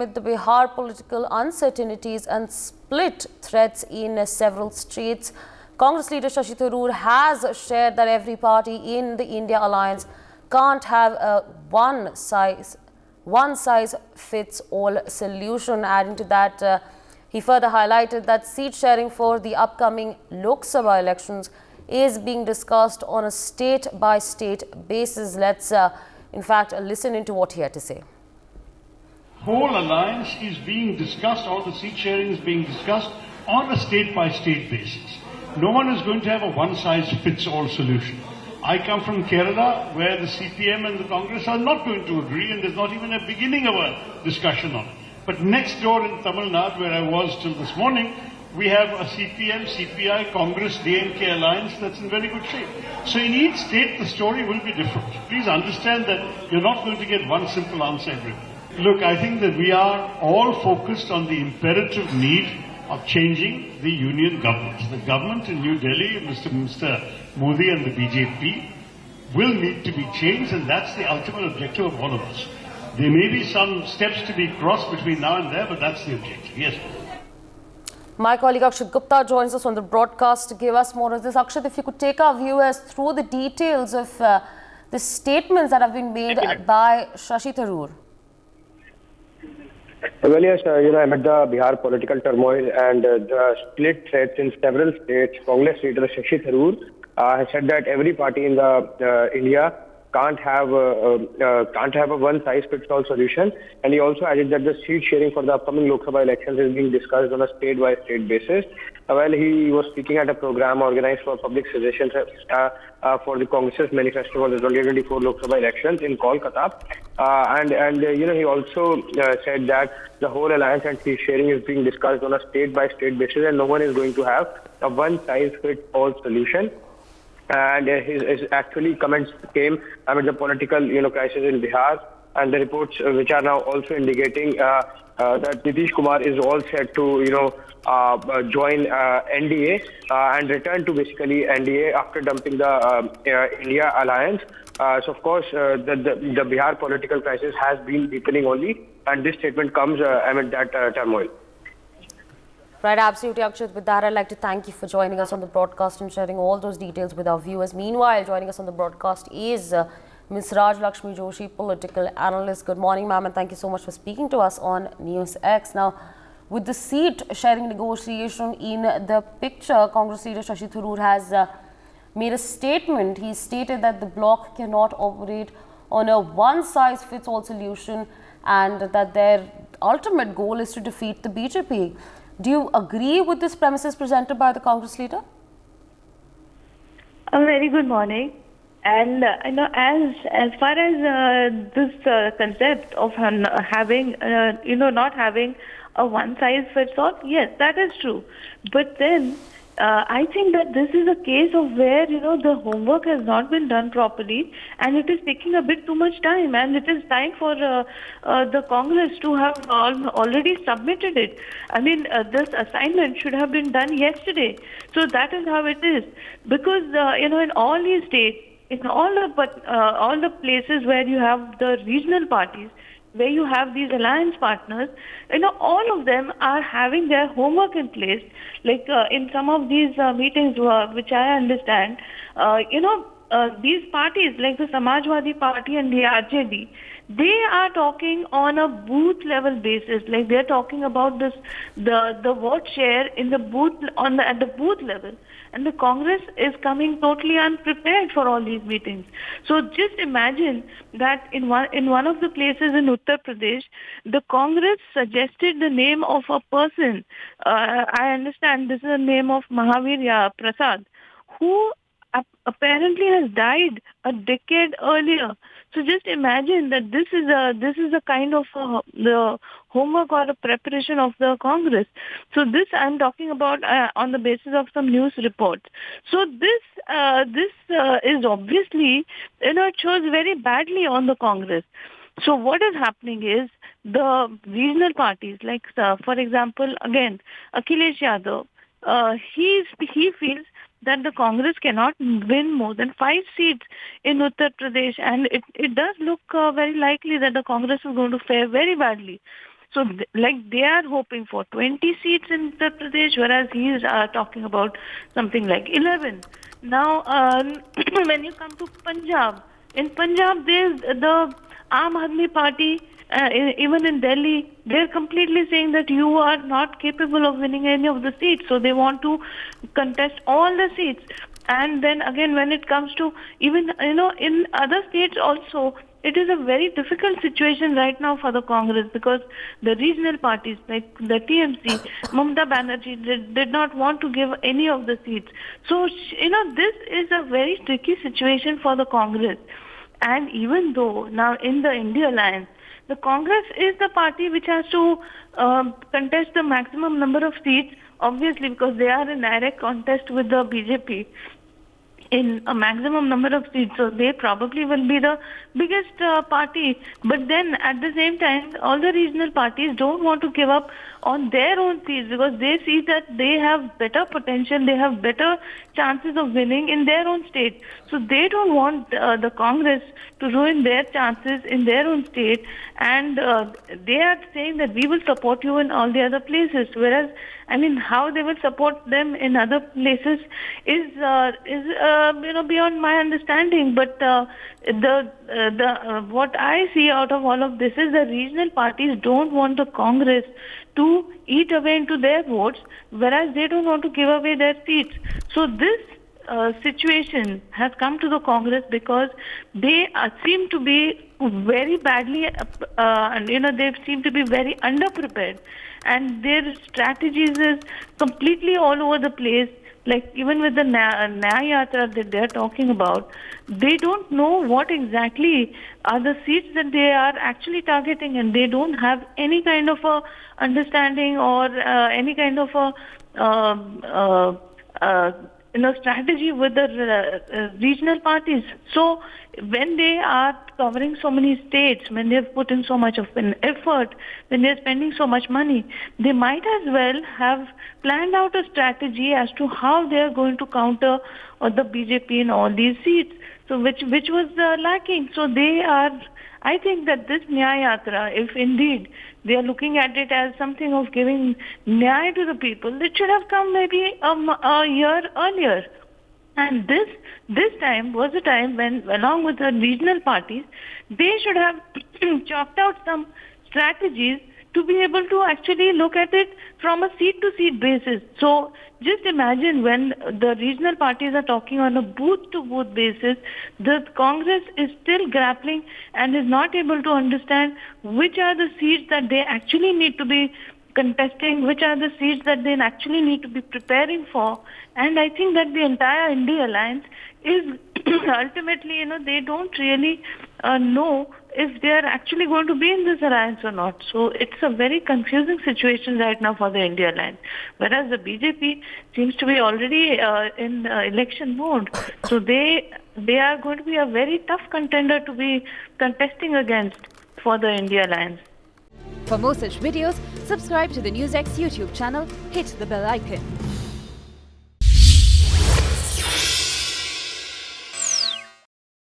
amid the Bihar political uncertainties and split threats in several states. Congress leader Shashi Tharoor has shared that every party in the India alliance can't have a one-size-fits-all solution. Adding to that, he further highlighted that seat sharing for the upcoming Lok Sabha elections is being discussed on a state-by-state basis. Let's, in fact, listen into what he had to say. Whole alliance is being discussed, all the seat sharing is being discussed on a state-by-state basis. No one is going to have a one-size-fits-all solution. I come from Kerala, where the CPM and the Congress are not going to agree, and there's not even a beginning of a discussion on it. But next door in Tamil Nadu, where I was till this morning, we have a CPM, CPI, Congress, DMK alliance that's in very good shape. So in each state, the story will be different. Please understand that you're not going to get one simple answer everywhere. Look, I think that we are all focused on the imperative need of changing the union government. The government in New Delhi, Mr. Modi and the BJP, will need to be changed, and that's the ultimate objective of all of us. There may be some steps to be crossed between now and there, but that's the objective. Yes. My colleague Akshat Gupta joins us on the broadcast to give us more of this. Akshat, if you could take our viewers through the details of the statements that have been made by Shashi Tharoor. Well, yes, amid the Bihar political turmoil and the split threats in several states, Congress leader Shashi Tharoor has said that every party in India can't have a one-size-fits-all solution, and he also added that the seat sharing for the upcoming Lok Sabha elections is being discussed on a state-by-state basis. While he was speaking at a program organized for public suggestions for the Congress's manifesto for the 2024 Lok Sabha elections in Kolkata, he also said that the whole alliance and seat sharing is being discussed on a state-by-state basis, and no one is going to have a one-size-fits-all solution. And his actually comments came amid the political crisis in Bihar, and the reports which are now also indicating that Nitish Kumar is all set to join NDA and return to basically NDA after dumping the India alliance. So of course the Bihar political crisis has been deepening only, and this statement comes amid that turmoil. Right, absolutely, Akshat. With that, I'd like to thank you for joining us on the broadcast and sharing all those details with our viewers. Meanwhile, joining us on the broadcast is Ms. Raj Lakshmi Joshi, political analyst. Good morning, ma'am, and thank you so much for speaking to us on NewsX. Now, with the seat sharing negotiation in the picture, Congress leader Shashi Tharoor has made a statement. He stated that the Bloc cannot operate on a one-size-fits-all solution and that their ultimate goal is to defeat the BJP. Do you agree with this premises presented by the Congress leader? A very good morning. And as far as this concept of having not having a one size fits all, yes, that is true. But then I think that this is a case of where the homework has not been done properly, and it is taking a bit too much time, and it is time for the Congress to have already submitted it. I mean, this assignment should have been done yesterday. So that is how it is, because in all these states, in all the places where you have the regional parties, where you have these alliance partners, all of them are having their homework in place. Like in some of these meetings, which I understand, these parties like the Samajwadi Party and the RJD, they are talking on a booth level basis. Like they're talking about this, the vote share in the booth at the booth level. And the Congress is coming totally unprepared for all these meetings. So just imagine that in one of the places in Uttar Pradesh, the Congress suggested the name of a person. I understand this is the name of Mahavir Prasad, who apparently has died a decade earlier. So just imagine that this is a kind of the homework or a preparation of the Congress. So this I'm talking about on the basis of some news reports. So this is obviously it shows very badly on the Congress. So what is happening is the regional parties, like for example, again Akhilesh Yadav, he feels that the Congress cannot win more than 5 seats in Uttar Pradesh, and it does look very likely that the Congress is going to fare very badly. So, they are hoping for 20 seats in Uttar Pradesh, whereas he is talking about something like 11. Now, when you come to Punjab, in Punjab, the Aam Aadmi Party, even in Delhi, they're completely saying that you are not capable of winning any of the seats. So they want to contest all the seats. And then again, when it comes to even, in other states also, it is a very difficult situation right now for the Congress, because the regional parties like the TMC, Mamata Banerjee did not want to give any of the seats. So, this is a very tricky situation for the Congress. And even though now in the India Alliance, the Congress is the party which has to contest the maximum number of seats, obviously because they are in direct contest with the BJP in a maximum number of seats, so they probably will be the biggest party. But then at the same time, all the regional parties don't want to give up on their own seats, because they see that they have better potential, they have better chances of winning in their own state. So they don't want the Congress to ruin their chances in their own state, and they are saying that we will support you in all the other places. Whereas, how they will support them in other places is beyond my understanding. But what I see out of all of this is the regional parties don't want the Congress to eat away into their votes, whereas they don't want to give away their seats. So this situation has come to the Congress because they seem to be very badly, they seem to be very underprepared, and their strategies is completely all over the place. Like even with the Nyaya Yatra that they're talking about, they don't know what exactly are the seats that they are actually targeting, and they don't have any kind of a understanding or any kind of a strategy with the regional parties. So when they are covering so many states, when they've put in so much of an effort, when they're spending so much money, they might as well have planned out a strategy as to how they are going to counter the BJP in all these seats. So which was lacking. So I think that this Nyaya Yatra, if indeed they are looking at it as something of giving Nyaya to the people, it should have come maybe a year earlier. And this time was a time when, along with the regional parties, they should have chalked out some strategies to be able to actually look at it from a seat-to-seat basis. So just imagine when the regional parties are talking on a booth-to-booth basis, the Congress is still grappling and is not able to understand which are the seats that they actually need to be contesting, which are the seats that they actually need to be preparing for. And I think that the entire India Alliance is ultimately, they don't really know if they are actually going to be in this alliance or not. So it's a very confusing situation right now for the India Alliance. Whereas the BJP seems to be already in election mode. So they are going to be a very tough contender to be contesting against for the India Alliance. For more such videos, subscribe to the NewsX YouTube channel, hit the bell icon.